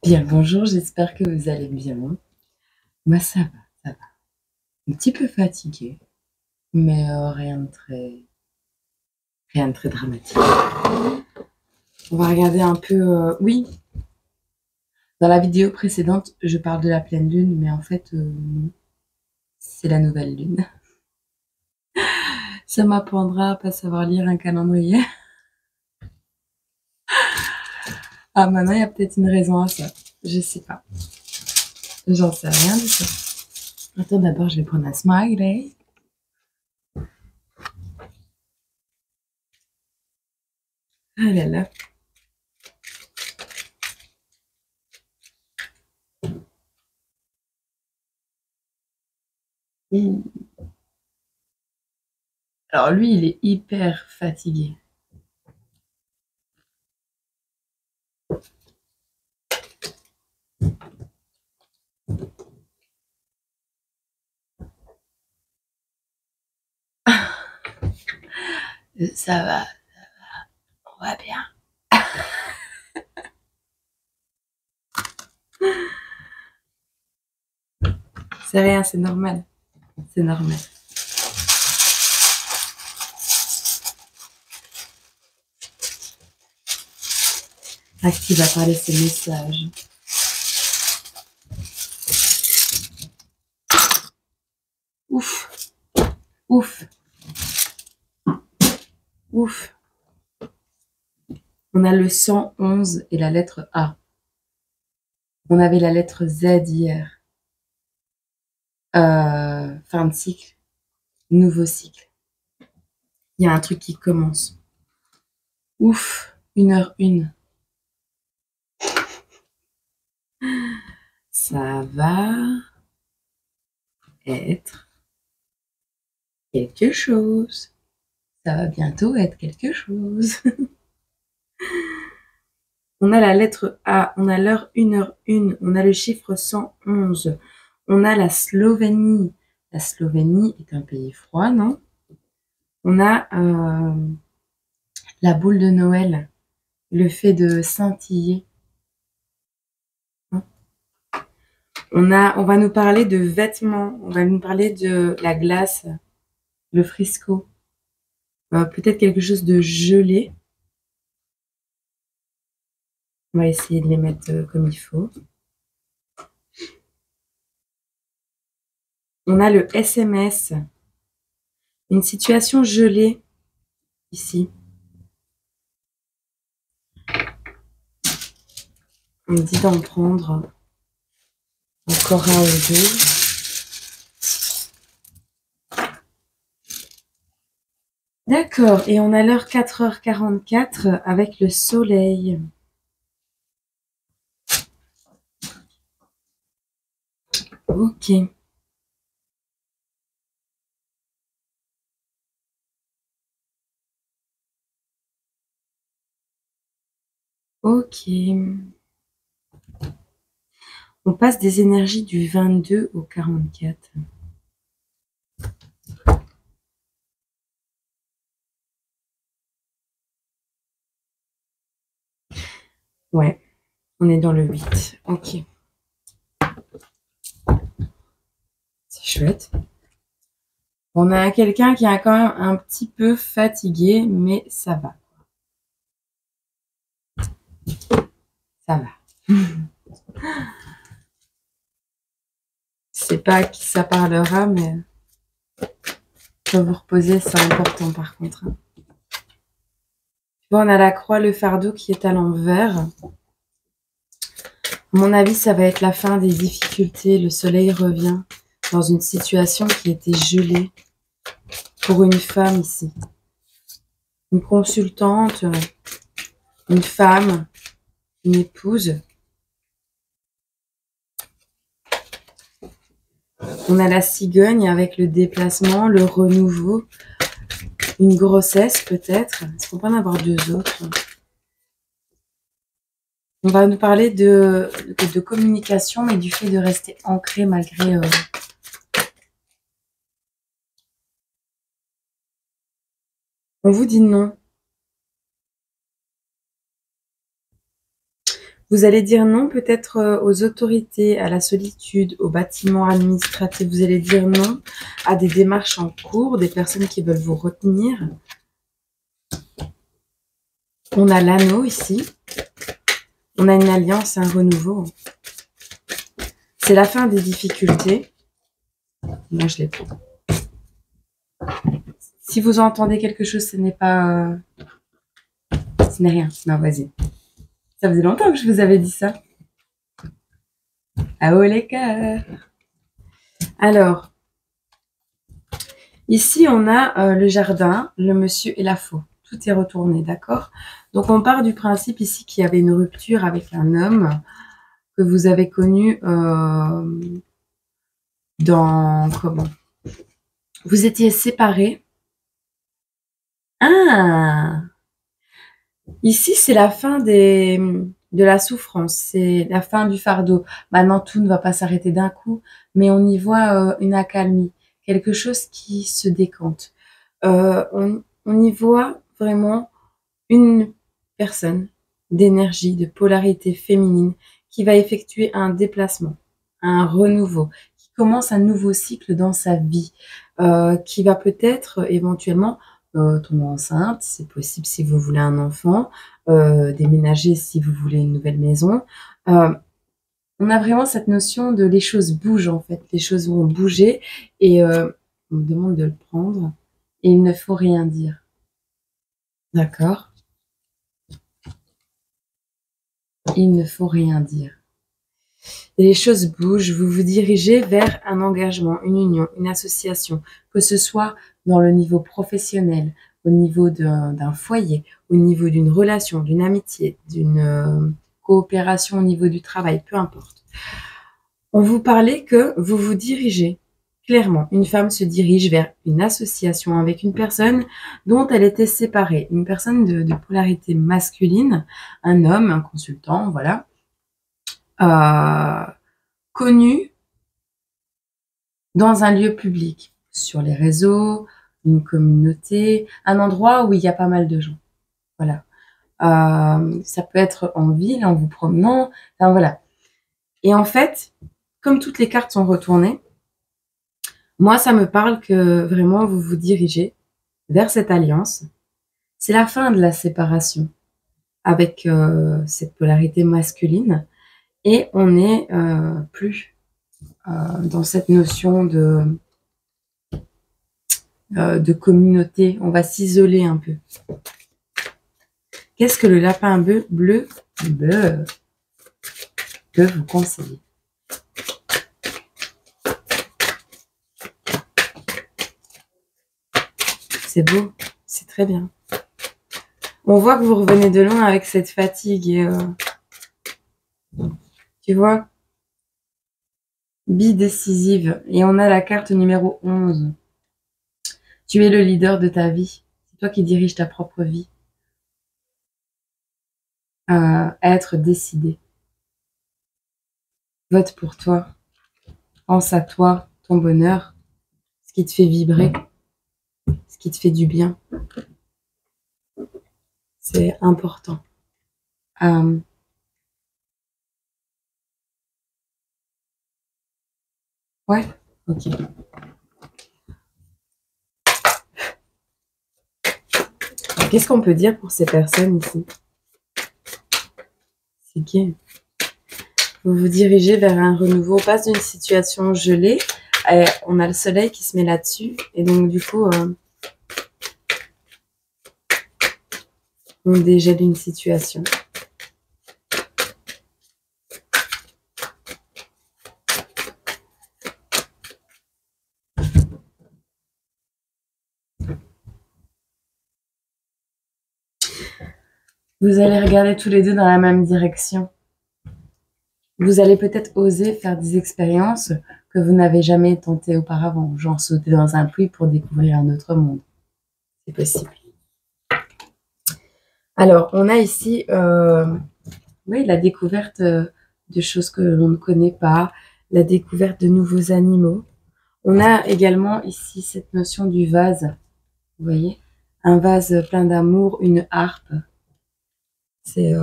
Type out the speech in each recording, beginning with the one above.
Bien, bonjour, j'espère que vous allez bien. Moi, ça va, ça va. Un petit peu fatiguée, mais rien de très dramatique. On va regarder un peu. Oui, dans la vidéo précédente, je parle de la pleine lune, mais en fait, non, c'est la nouvelle lune. Ça m'apprendra à pas savoir lire un calendrier. Ah, maintenant, il y a peut-être une raison à ça. Je sais pas. J'en sais rien du tout. Attends, d'abord, je vais prendre un smiley. Ah là là. Alors lui, il est hyper fatigué. Ça va, on va bien. C'est rien, c'est normal. C'est normal. À qui va parler ce message? Ouf, ouf, ouf. On a le 111 et la lettre A. On avait la lettre Z hier. Fin de cycle, nouveau cycle. Il y a un truc qui commence. Ouf, 1h01. Ça va être quelque chose. Ça va bientôt être quelque chose. On a la lettre A, on a l'heure 1h01, on a le chiffre 111, on a la Slovénie. La Slovénie est un pays froid, non? On a la boule de Noël, le fait de scintiller. On va nous parler de vêtements, on va nous parler de la glace, le frisco, peut-être quelque chose de gelé. On va essayer de les mettre comme il faut. On a le SMS, une situation gelée ici. On me dit d'en prendre encore un ou deux. D'accord, et on a l'heure 4h44 avec le soleil. Ok. Ok. On passe des énergies du 22 au 44. Ouais, on est dans le 8. Ok. C'est chouette. On a quelqu'un qui est quand même un petit peu fatigué, mais ça va. Ça va. Je sais pas à qui ça parlera, mais faut vous reposer, c'est important par contre. Bon, on a la croix, le fardeau qui est à l'envers. À mon avis, ça va être la fin des difficultés. Le soleil revient dans une situation qui était gelée pour une femme ici. Une consultante, une femme, une épouse. On a la cigogne avec le déplacement, le renouveau, une grossesse peut-être. Est-ce qu'on peut en avoir deux autres? On va nous parler de communication, mais du fait de rester ancré malgré... On vous dit non. Vous allez dire non peut-être aux autorités, à la solitude, aux bâtiments administratifs. Vous allez dire non à des démarches en cours, des personnes qui veulent vous retenir. On a l'anneau ici. On a une alliance, un renouveau. C'est la fin des difficultés. Moi, je l'ai pris. Si vous entendez quelque chose, ce n'est pas... ce n'est rien. Non, vas-y. Ça faisait longtemps que je vous avais dit ça. Ah oh les cœurs. Alors, ici, on a le jardin, le monsieur et la faux. Tout est retourné, d'accord? Donc, on part du principe ici qu'il y avait une rupture avec un homme que vous avez connu dans... Comment? Vous étiez séparés. Ah! Ici, c'est la fin de la souffrance, c'est la fin du fardeau. Maintenant, tout ne va pas s'arrêter d'un coup, mais on y voit une accalmie, quelque chose qui se décante. On y voit vraiment une personne d'énergie, de polarité féminine qui va effectuer un déplacement, un renouveau, qui commence un nouveau cycle dans sa vie, qui va peut-être éventuellement tomber enceinte, c'est possible si vous voulez un enfant, déménager si vous voulez une nouvelle maison. On a vraiment cette notion de les choses bougent en fait, les choses vont bouger et on me demande de le prendre et il ne faut rien dire. D'accord? Il ne faut rien dire. Et les choses bougent, vous vous dirigez vers un engagement, une union, une association, que ce soit dans le niveau professionnel, au niveau d'un foyer, au niveau d'une relation, d'une amitié, d'une coopération au niveau du travail, peu importe. On vous parlait que vous vous dirigez. Clairement, une femme se dirige vers une association avec une personne dont elle était séparée, une personne de polarité masculine, un homme, un consultant, voilà, connu dans un lieu public, sur les réseaux, une communauté, un endroit où il y a pas mal de gens. Voilà. Ça peut être en ville, en vous promenant, enfin voilà. Et en fait, comme toutes les cartes sont retournées, moi, ça me parle que vraiment vous vous dirigez vers cette alliance. C'est la fin de la séparation avec cette polarité masculine et on n'est plus dans cette notion de communauté. On va s'isoler un peu. Qu'est-ce que le lapin bleu peut vous conseiller? C'est beau, c'est très bien. On voit que vous revenez de loin avec cette fatigue et tu vois, bidécisive. Et on a la carte numéro 11. Tu es le leader de ta vie. C'est toi qui diriges ta propre vie. Être décidé. Vote pour toi. Pense à toi, ton bonheur, ce qui te fait vibrer, ce qui te fait du bien. C'est important. Ouais, ok. Qu'est-ce qu'on peut dire pour ces personnes ici? C'est gay. Vous vous dirigez vers un renouveau. On passe d'une situation gelée. On a le soleil qui se met là-dessus. Et donc, du coup, on dégèle une situation. Vous allez regarder tous les deux dans la même direction. Vous allez peut-être oser faire des expériences que vous n'avez jamais tentées auparavant, genre sauter dans un puits pour découvrir un autre monde. C'est possible. Alors, on a ici oui, la découverte de choses que l'on ne connaît pas, la découverte de nouveaux animaux. On a également ici cette notion du vase. Vous voyez, un vase plein d'amour, une harpe. C'est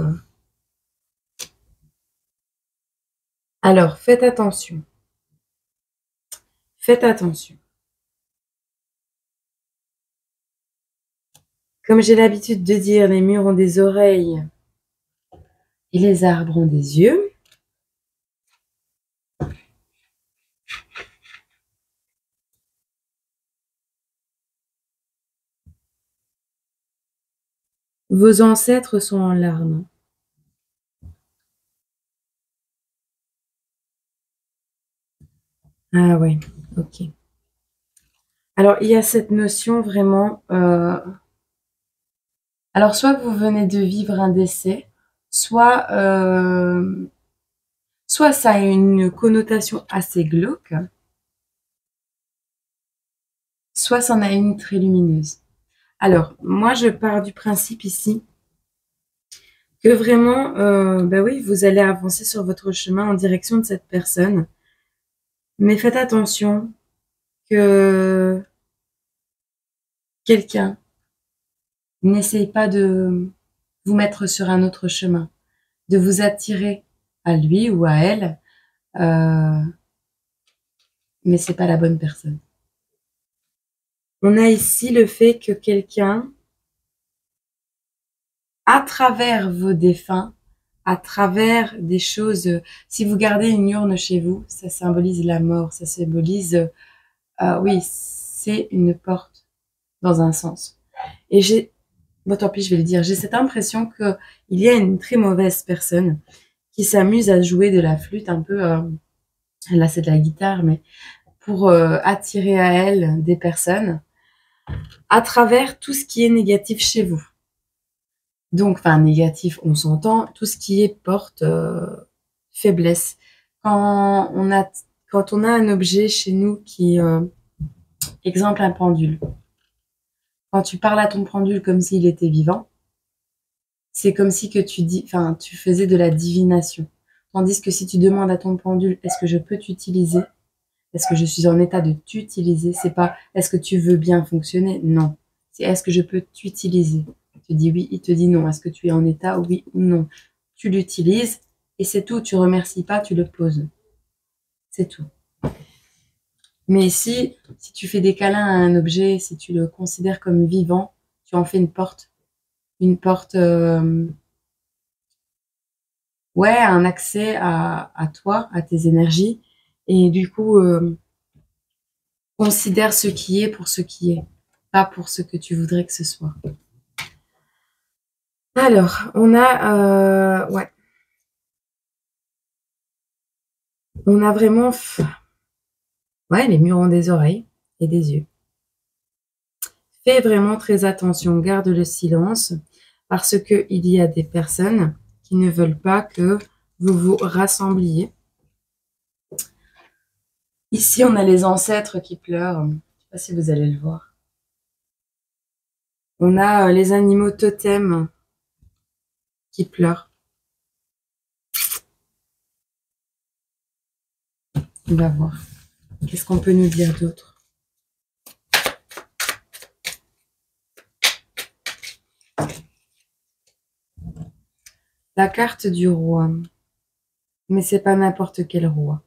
Alors, faites attention. Faites attention. Comme j'ai l'habitude de dire, les murs ont des oreilles et les arbres ont des yeux. Vos ancêtres sont en larmes. Ah ouais, ok. Alors, il y a cette notion vraiment... Alors, soit vous venez de vivre un décès, soit, soit ça a une connotation assez glauque, soit ça en a une très lumineuse. Alors, moi, je pars du principe ici que vraiment, bah oui, vous allez avancer sur votre chemin en direction de cette personne. Mais faites attention que quelqu'un n'essaye pas de vous mettre sur un autre chemin, de vous attirer à lui ou à elle, mais c'est pas la bonne personne. On a ici le fait que quelqu'un, à travers vos défunts, à travers des choses, si vous gardez une urne chez vous, ça symbolise la mort, ça symbolise, oui, c'est une porte dans un sens. Et bon tant pis, je vais le dire, j'ai cette impression que il y a une très mauvaise personne qui s'amuse à jouer de la flûte un peu, là c'est de la guitare, mais pour attirer à elle des personnes à travers tout ce qui est négatif chez vous. Donc, enfin négatif, on s'entend, tout ce qui est porte faiblesse. Quand on a quand on a un objet chez nous qui, exemple un pendule. Quand tu parles à ton pendule comme s'il était vivant, c'est comme si que tu faisais de la divination. Tandis que si tu demandes à ton pendule, est-ce que je peux t'utiliser? Est-ce que je suis en état de t'utiliser? C'est pas, est-ce que tu veux bien fonctionner? Non. C'est, est-ce que je peux t'utiliser? Tu dis oui, il te dit non. Est-ce que tu es en état, oui ou non? Tu l'utilises et c'est tout. Tu remercies pas, tu le poses. C'est tout. Mais si tu fais des câlins à un objet, si tu le considères comme vivant, tu en fais une porte, ouais, un accès à toi, à tes énergies, et du coup, considère ce qui est pour ce qui est, pas pour ce que tu voudrais que ce soit. Alors, ouais, on a vraiment, ouais, les murs ont des oreilles et des yeux. Fais vraiment très attention, garde le silence, parce que il y a des personnes qui ne veulent pas que vous vous rassembliez. Ici, on a les ancêtres qui pleurent. Je ne sais pas si vous allez le voir. On a les animaux totems qui pleurent. On va voir. Qu'est-ce qu'on peut nous dire d'autre? La carte du roi. Mais c'est pas n'importe quel roi.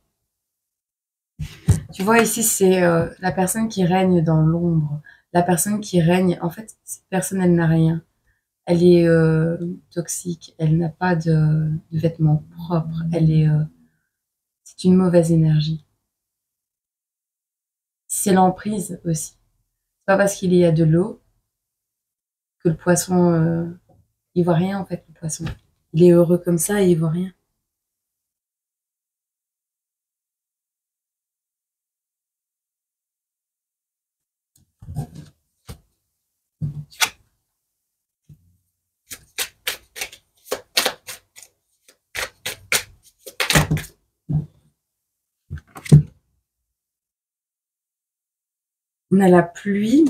Tu vois, ici, c'est la personne qui règne dans l'ombre. La personne qui règne, en fait, cette personne, elle n'a rien. Elle est toxique. Elle n'a pas de vêtements propres. C'est une mauvaise énergie. C'est l'emprise aussi. C'est pas parce qu'il y a de l'eau que le poisson, il voit rien, en fait, le poisson. Il est heureux comme ça et il voit rien. On a la pluie.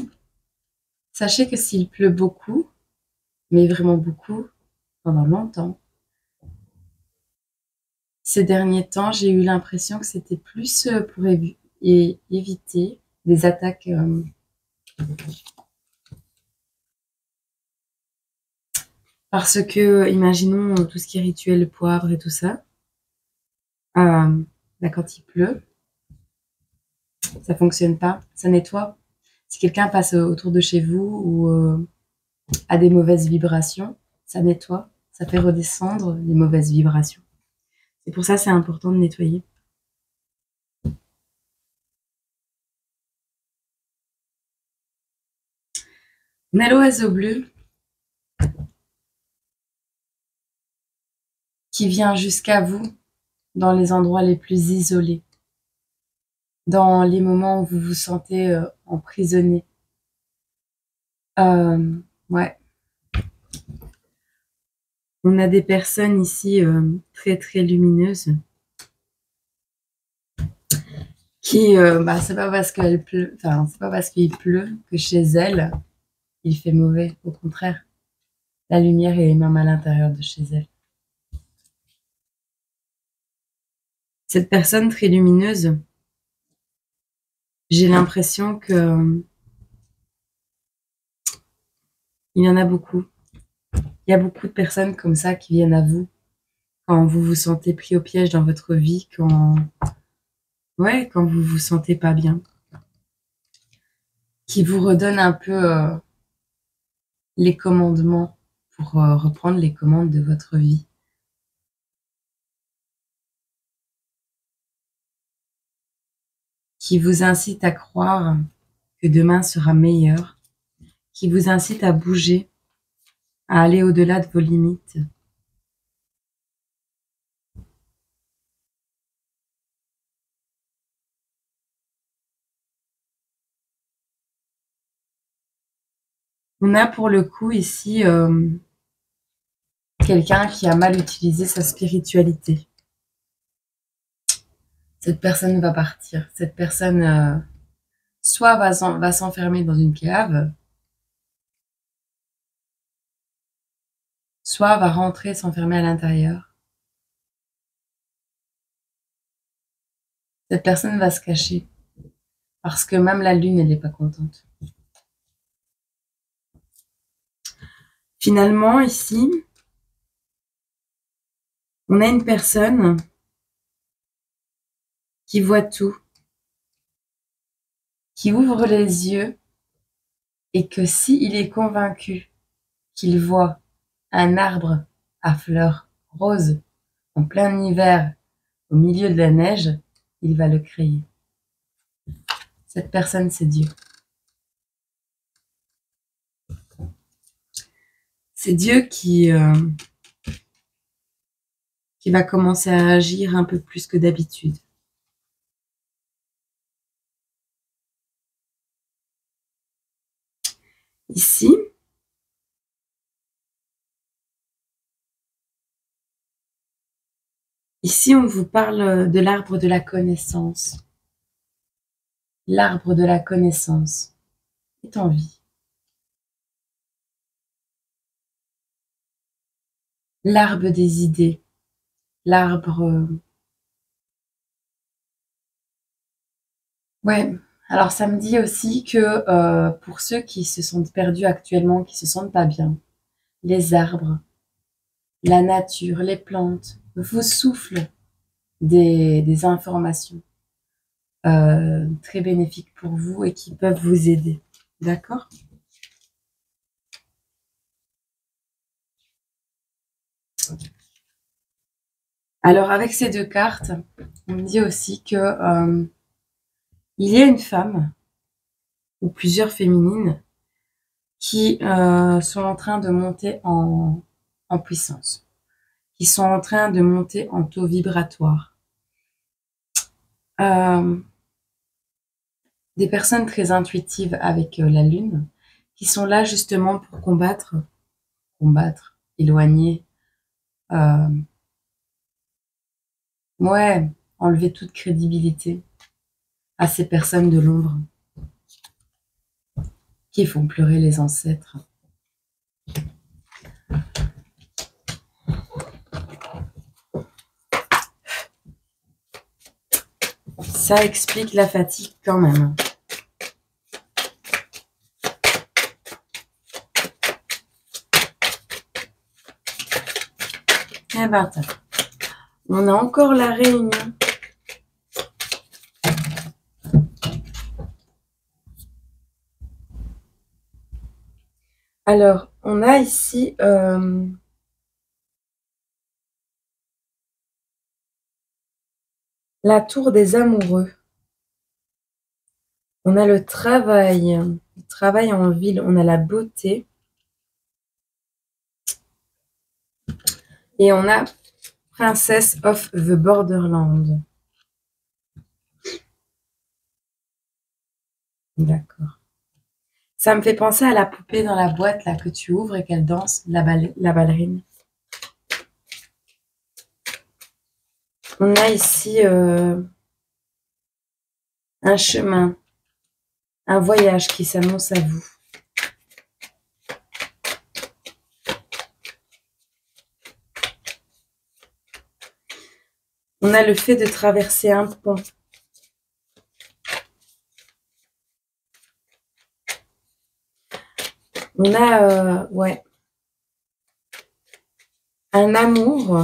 Sachez que s'il pleut beaucoup, mais vraiment beaucoup, pendant longtemps, ces derniers temps, j'ai eu l'impression que c'était plus pour éviter des attaques. Parce que, imaginons tout ce qui est rituel, le poivre et tout ça. Là, quand il pleut, ça fonctionne pas, ça nettoie. Si quelqu'un passe autour de chez vous ou a des mauvaises vibrations, ça nettoie, ça fait redescendre les mauvaises vibrations. C'est pour ça c'est important de nettoyer. On a l'oiseau bleu qui vient jusqu'à vous dans les endroits les plus isolés, dans les moments où vous vous sentez emprisonné. Ouais. On a des personnes ici très très lumineuses qui, c'est pas parce qu'elle pleut, enfin c'est pas parce qu'il pleut que chez elles il fait mauvais. Au contraire, la lumière est même à l'intérieur de chez elle. Cette personne très lumineuse, j'ai l'impression que il y en a beaucoup. Il y a beaucoup de personnes comme ça qui viennent à vous quand vous vous sentez pris au piège dans votre vie, quand vous vous sentez pas bien, qui vous redonnent un peu les commandements pour reprendre les commandes de votre vie. Qui vous incite à croire que demain sera meilleur, qui vous incite à bouger, à aller au-delà de vos limites. On a pour le coup ici quelqu'un qui a mal utilisé sa spiritualité. Cette personne va partir. Cette personne soit va s'enfermer dans une cave, soit va rentrer s'enfermer à l'intérieur. Cette personne va se cacher parce que même la lune, elle n'est pas contente. Finalement, ici, on a une personne qui voit tout, qui ouvre les yeux et que s'il est convaincu qu'il voit un arbre à fleurs roses en plein hiver au milieu de la neige, il va le créer. Cette personne, c'est Dieu. C'est Dieu qui va commencer à agir un peu plus que d'habitude. Ici, on vous parle de l'arbre de la connaissance. L'arbre de la connaissance est en vie. L'arbre des idées. L'arbre... Ouais, alors ça me dit aussi que pour ceux qui se sentent perdus actuellement, qui se sentent pas bien, les arbres, la nature, les plantes vous soufflent des informations très bénéfiques pour vous et qui peuvent vous aider. D'accord ? Alors avec ces deux cartes, on me dit aussi que il y a une femme ou plusieurs féminines qui sont en train de monter en puissance, qui sont en train de monter en taux vibratoire. Des personnes très intuitives avec la lune, qui sont là justement pour combattre, éloigner, enlever toute crédibilité à ces personnes de l'ombre qui font pleurer les ancêtres. Ça explique la fatigue quand même. Eh ben, On a encore la réunion. Alors, on a ici la tour des amoureux. On a le travail en ville. On a la beauté. Et on a Princess of the Borderland. D'accord. Ça me fait penser à la poupée dans la boîte là que tu ouvres et qu'elle danse, la ballerine. On a ici un chemin, un voyage qui s'annonce à vous. On a le fait de traverser un pont. On a, ouais, un amour.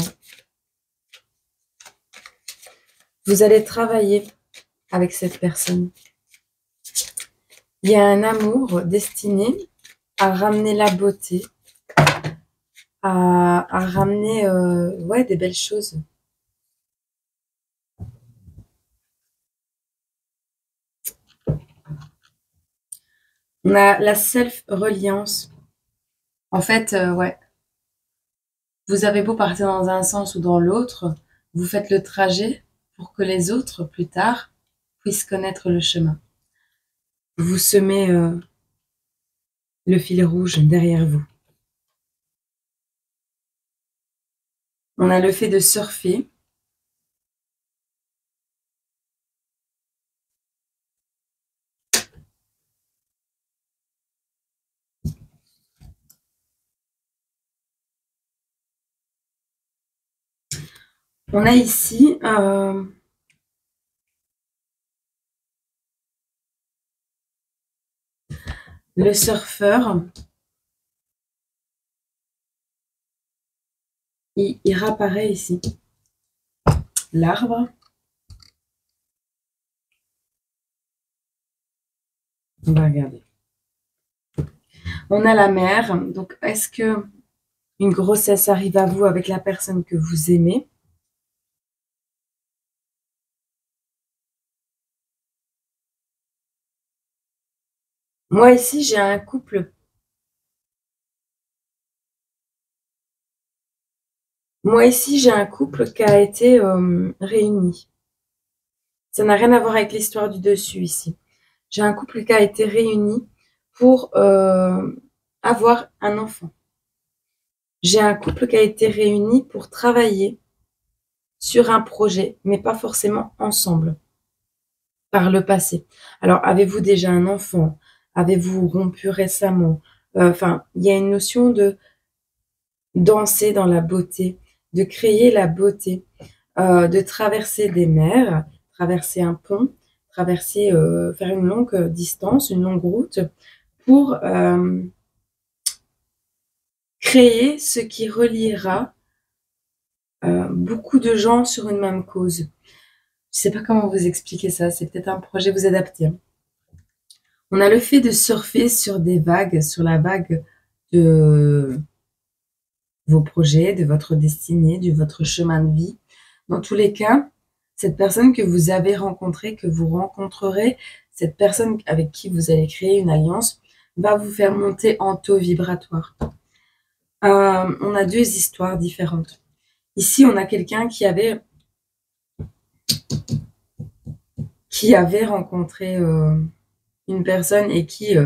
Vous allez travailler avec cette personne. Il y a un amour destiné à ramener la beauté, à ramener ouais, des belles choses. On a la self-reliance. En fait, ouais, vous avez beau partir dans un sens ou dans l'autre, vous faites le trajet pour que les autres, plus tard, puissent connaître le chemin. Vous semez le fil rouge derrière vous. On a le fait de surfer. On a ici le surfeur. Il réapparaît ici. L'arbre. On va regarder. On a la mer. Donc, est-ce que une grossesse arrive à vous avec la personne que vous aimez? Moi, ici, j'ai un couple. Moi, ici, j'ai un couple qui a été réuni. Ça n'a rien à voir avec l'histoire du dessus, ici. J'ai un couple qui a été réuni pour avoir un enfant. J'ai un couple qui a été réuni pour travailler sur un projet, mais pas forcément ensemble, par le passé. Alors, avez-vous déjà un enfant? Avez-vous rompu récemment? Enfin, il y a une notion de danser dans la beauté, de créer la beauté, de traverser des mers, traverser un pont, traverser, faire une longue distance, une longue route pour créer ce qui reliera beaucoup de gens sur une même cause. Je ne sais pas comment vous expliquer ça, c'est peut-être un projet vous adapter. On a le fait de surfer sur des vagues, sur la vague de vos projets, de votre destinée, de votre chemin de vie. Dans tous les cas, cette personne que vous avez rencontrée, que vous rencontrerez, cette personne avec qui vous allez créer une alliance, va vous faire monter en taux vibratoire. On a deux histoires différentes. Ici, on a quelqu'un qui avait rencontré une personne et qui,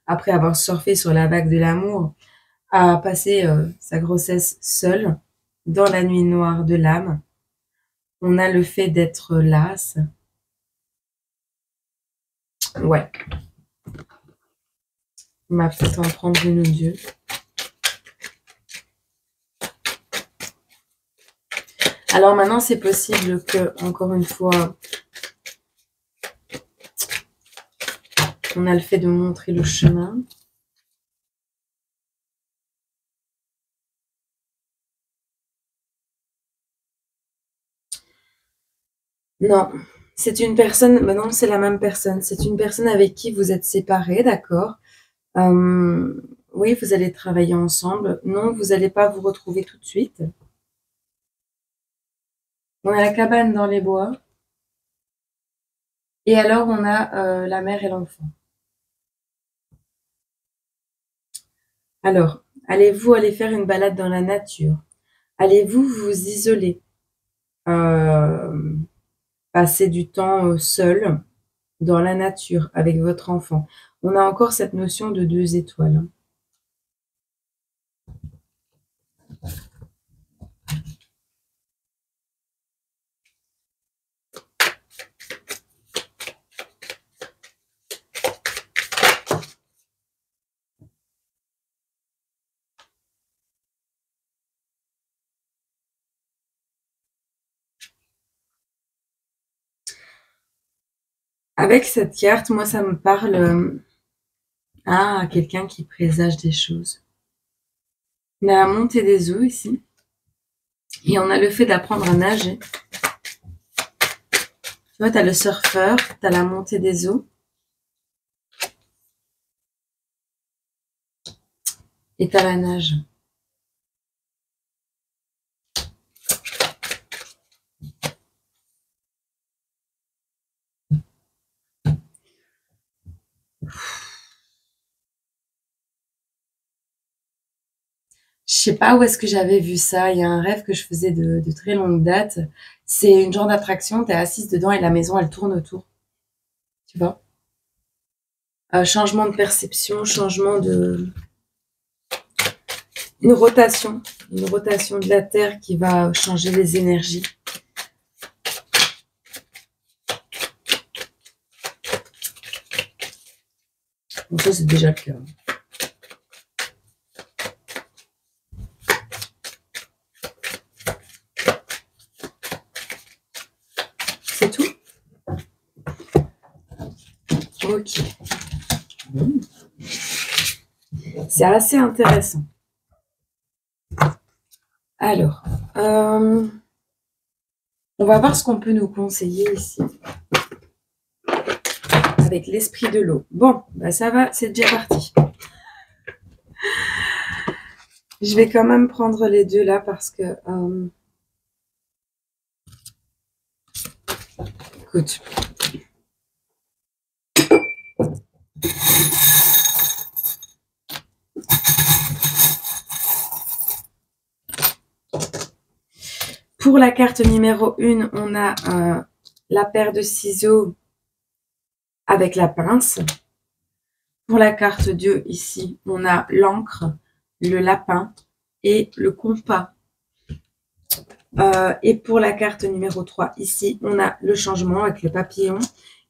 après avoir surfé sur la vague de l'amour, a passé sa grossesse seule dans la nuit noire de l'âme. On a le fait d'être las. Ouais. On va peut-être en prendre une ou deux. Alors maintenant, c'est possible que, encore une fois, on a le fait de montrer le chemin. Non, c'est une personne, bah non, c'est la même personne. C'est une personne avec qui vous êtes séparés, d'accord. Oui, vous allez travailler ensemble. Non, vous n'allez pas vous retrouver tout de suite. On a la cabane dans les bois. Et alors, on a la mère et l'enfant. Alors, allez-vous aller faire une balade dans la nature? Allez-vous vous isoler? Passer du temps seul dans la nature avec votre enfant? On a encore cette notion de 2 étoiles, hein. Avec cette carte, moi, ça me parle à quelqu'un qui présage des choses. On a la montée des eaux ici. Et on a le fait d'apprendre à nager. Tu vois, tu as le surfeur, tu as la montée des eaux. Et tu as la nage. Je sais pas où est-ce que j'avais vu ça. Il y a un rêve que je faisais de très longue date. C'est une genre d'attraction, tu es assise dedans et la maison, elle tourne autour. Tu vois? Changement de perception, changement de... Une rotation de la Terre qui va changer les énergies. Donc ça, c'est déjà le cas. C'est tout? Ok. C'est assez intéressant. Alors, on va voir ce qu'on peut nous conseiller ici. Avec l'esprit de l'eau. Bon, bah ça va, c'est déjà parti. Je vais quand même prendre les deux là parce que... écoute. Pour la carte numéro 1, on a la paire de ciseaux avec la pince. Pour la carte 2, ici, on a l'encre, le lapin et le compas. Et pour la carte numéro 3, ici, on a le changement avec le papillon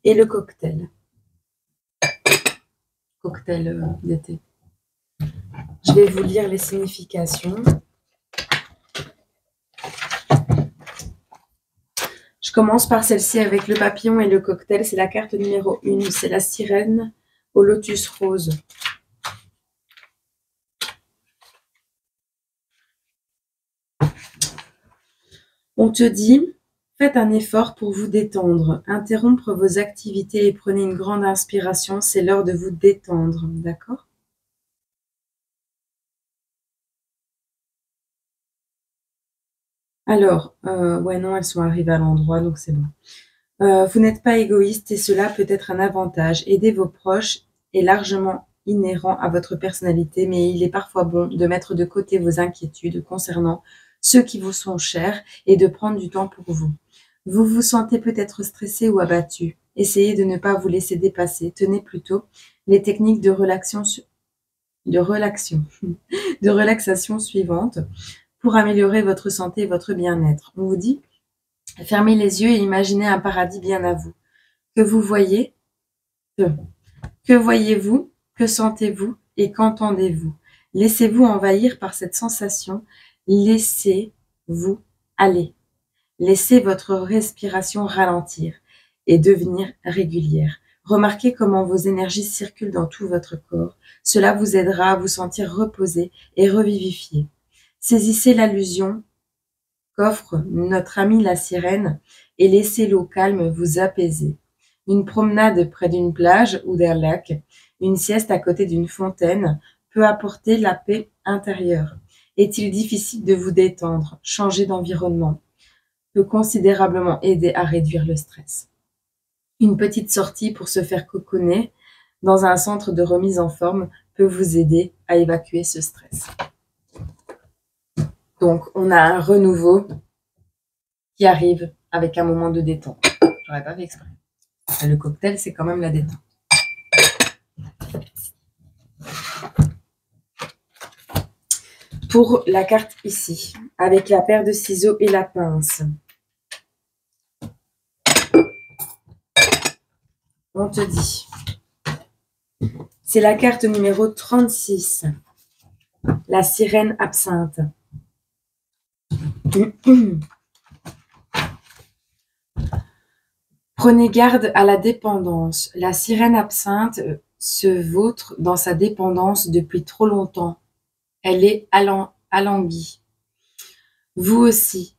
et le cocktail. Cocktail d'été. Je vais vous lire les significations. Je commence par celle-ci avec le papillon et le cocktail. C'est la carte numéro 1. C'est la sirène au lotus rose. On te dit, faites un effort pour vous détendre, interrompre vos activités et prenez une grande inspiration. C'est l'heure de vous détendre, d'accord? Alors, ouais, non, elles sont arrivées à l'endroit, donc c'est bon. Vous n'êtes pas égoïste et cela peut être un avantage. Aider vos proches est largement inhérent à votre personnalité, mais il est parfois bon de mettre de côté vos inquiétudes concernant ceux qui vous sont chers et de prendre du temps pour vous. Vous vous sentez peut-être stressé ou abattu. Essayez de ne pas vous laisser dépasser. Tenez plutôt les techniques de relaxation suivantes pour améliorer votre santé et votre bien-être. On vous dit, fermez les yeux et imaginez un paradis bien à vous. Que vous voyez, que voyez-vous, que sentez-vous et qu'entendez-vous? Laissez-vous envahir par cette sensation, laissez-vous aller. Laissez votre respiration ralentir et devenir régulière. Remarquez comment vos énergies circulent dans tout votre corps. Cela vous aidera à vous sentir reposé et revivifié. Saisissez l'allusion qu'offre notre amie la sirène et laissez l'eau calme vous apaiser. Une promenade près d'une plage ou d'un lac, une sieste à côté d'une fontaine peut apporter la paix intérieure. Est-il difficile de vous détendre, changer d'environnement peut considérablement aider à réduire le stress. Une petite sortie pour se faire coconner dans un centre de remise en forme peut vous aider à évacuer ce stress. Donc, on a un renouveau qui arrive avec un moment de détente. J'aurais pas fait exprès. Le cocktail, c'est quand même la détente. Pour la carte ici, avec la paire de ciseaux et la pince, on te dit, c'est la carte numéro 36, la sirène absinthe. Prenez garde à la dépendance. La sirène absinthe se vautre dans sa dépendance depuis trop longtemps. Elle est alanguie. Vous aussi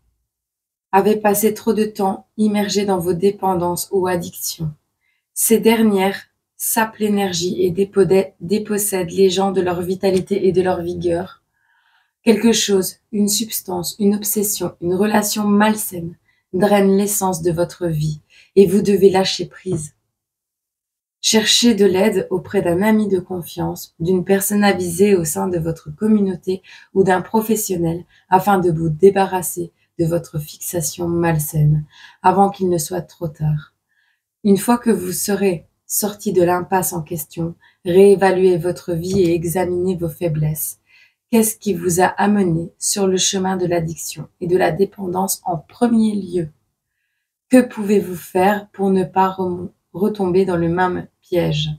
avez passé trop de temps immergé dans vos dépendances ou addictions. Ces dernières sapent l'énergie et dépossèdent les gens de leur vitalité et de leur vigueur. Quelque chose, une substance, une obsession, une relation malsaine draine l'essence de votre vie et vous devez lâcher prise. Cherchez de l'aide auprès d'un ami de confiance, d'une personne avisée au sein de votre communauté ou d'un professionnel afin de vous débarrasser de votre fixation malsaine avant qu'il ne soit trop tard. Une fois que vous serez sorti de l'impasse en question, réévaluez votre vie et examinez vos faiblesses. Qu'est-ce qui vous a amené sur le chemin de l'addiction et de la dépendance en premier lieu? Que pouvez-vous faire pour ne pas retomber dans le même piège?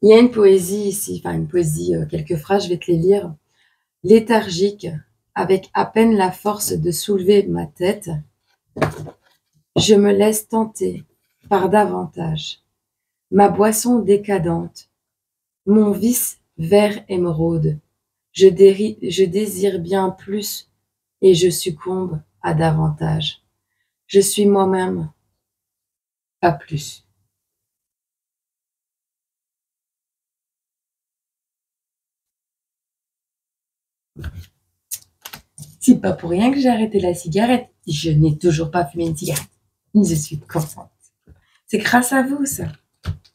Il y a une poésie ici, enfin une poésie, quelques phrases, je vais te les lire. Léthargique, avec à peine la force de soulever ma tête, je me laisse tenter par davantage. Ma boisson décadente, mon vice vert émeraude, je désire bien plus et je succombe à davantage. Je suis moi-même, pas plus. C'est pas pour rien que j'ai arrêté la cigarette. Je n'ai toujours pas fumé une cigarette. Je suis contente. C'est grâce à vous, ça.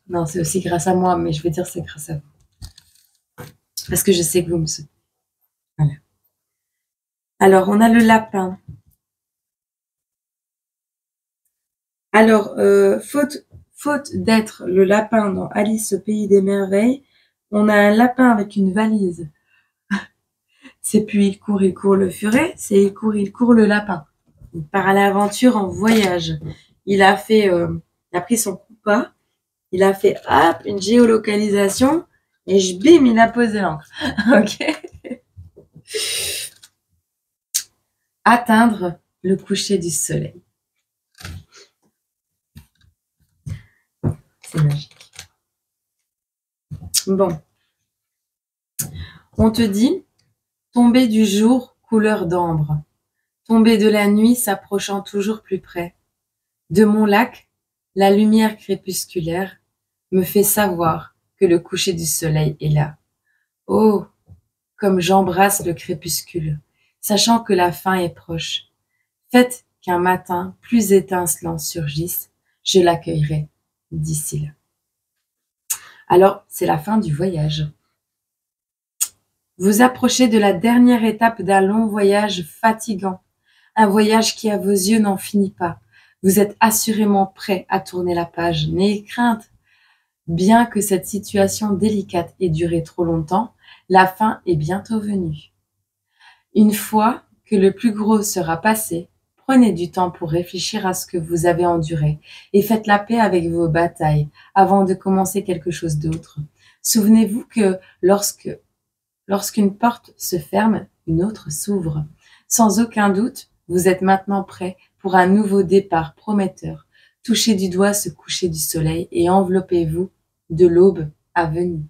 Non, c'est aussi grâce à moi, mais je veux dire c'est grâce à vous. Parce que je sais que vous me soutenez. Voilà. Alors, on a le lapin. Alors, faute d'être le lapin dans Alice au pays des merveilles, on a un lapin avec une valise. C'est puis il court le furet, c'est il court le lapin. Il part à l'aventure en voyage. Il a pris son coupa, il a fait hop, une géolocalisation et bim, il a posé l'encre. Ok. Atteindre le coucher du soleil. C'est magique. Bon. On te dit, tomber du jour, couleur d'ambre. Tomber de la nuit s'approchant toujours plus près. De mon lac, la lumière crépusculaire me fait savoir que le coucher du soleil est là. Oh, comme j'embrasse le crépuscule, sachant que la fin est proche. Faites qu'un matin plus étincelant surgisse, je l'accueillerai d'ici là. Alors, c'est la fin du voyage. Vous approchez de la dernière étape d'un long voyage fatigant, un voyage qui à vos yeux n'en finit pas. Vous êtes assurément prêt à tourner la page. N'ayez crainte. Bien que cette situation délicate ait duré trop longtemps, la fin est bientôt venue. Une fois que le plus gros sera passé, prenez du temps pour réfléchir à ce que vous avez enduré et faites la paix avec vos batailles avant de commencer quelque chose d'autre. Souvenez-vous que lorsqu'une porte se ferme, une autre s'ouvre. Sans aucun doute, vous êtes maintenant prêt pour un nouveau départ prometteur. Touchez du doigt ce coucher du soleil et enveloppez-vous de l'aube à venir.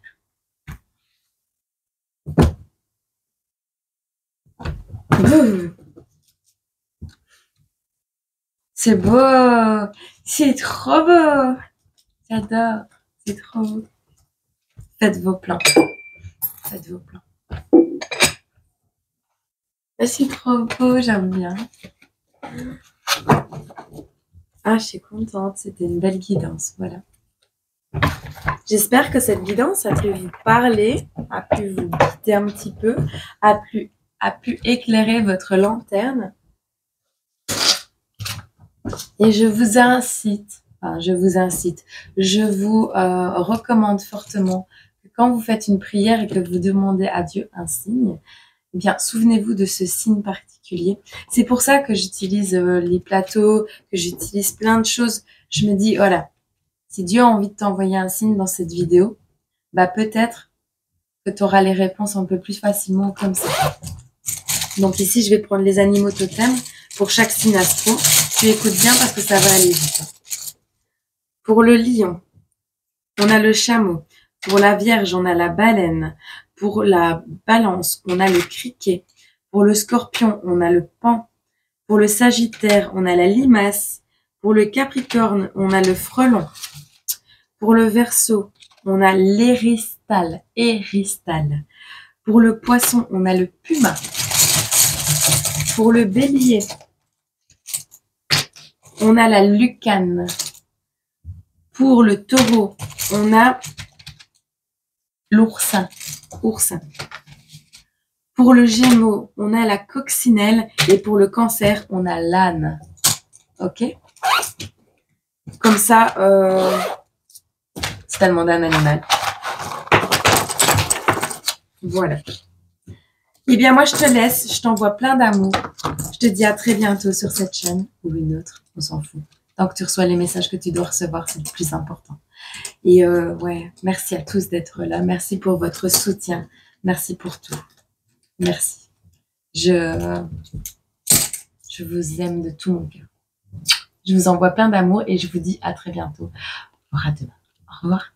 Ouh, c'est beau. C'est trop beau. J'adore. C'est trop beau. Faites vos plans. Faites vos plans. C'est trop beau, j'aime bien. Ah, je suis contente. C'était une belle guidance. Voilà. J'espère que cette guidance a pu vous parler, a pu vous guider un petit peu, a pu éclairer votre lanterne. Et je vous recommande fortement que quand vous faites une prière et que vous demandez à Dieu un signe, eh bien, souvenez-vous de ce signe particulier. C'est pour ça que j'utilise les plateaux, que j'utilise plein de choses. Je me dis, voilà, si Dieu a envie de t'envoyer un signe dans cette vidéo, bah peut-être que tu auras les réponses un peu plus facilement comme ça. Donc ici, je vais prendre les animaux totems pour chaque signe astro. Tu écoutes bien parce que ça va aller vite. Pour le lion, on a le chameau. Pour la vierge, on a la baleine. Pour la balance, on a le criquet. Pour le scorpion, on a le paon. Pour le sagittaire, on a la limace. Pour le capricorne, on a le frelon. Pour le verseau, on a l'éristal. Pour le poisson, on a le puma. Pour le bélier, on a la lucane. Pour le taureau, on a l'oursin. Pour le gémeaux, on a la coccinelle. Et pour le cancer, on a l'âne. Ok? Comme ça, si t'as demandé un animal. Voilà. Eh bien, moi, je te laisse. Je t'envoie plein d'amour. Je te dis à très bientôt sur cette chaîne ou une autre. On s'en fout. Tant que tu reçois les messages que tu dois recevoir, c'est le plus important. Et ouais, merci à tous d'être là. Merci pour votre soutien. Merci pour tout. Merci. Je vous aime de tout mon cœur. Je vous envoie plein d'amour et je vous dis à très bientôt. Au revoir demain. Au revoir.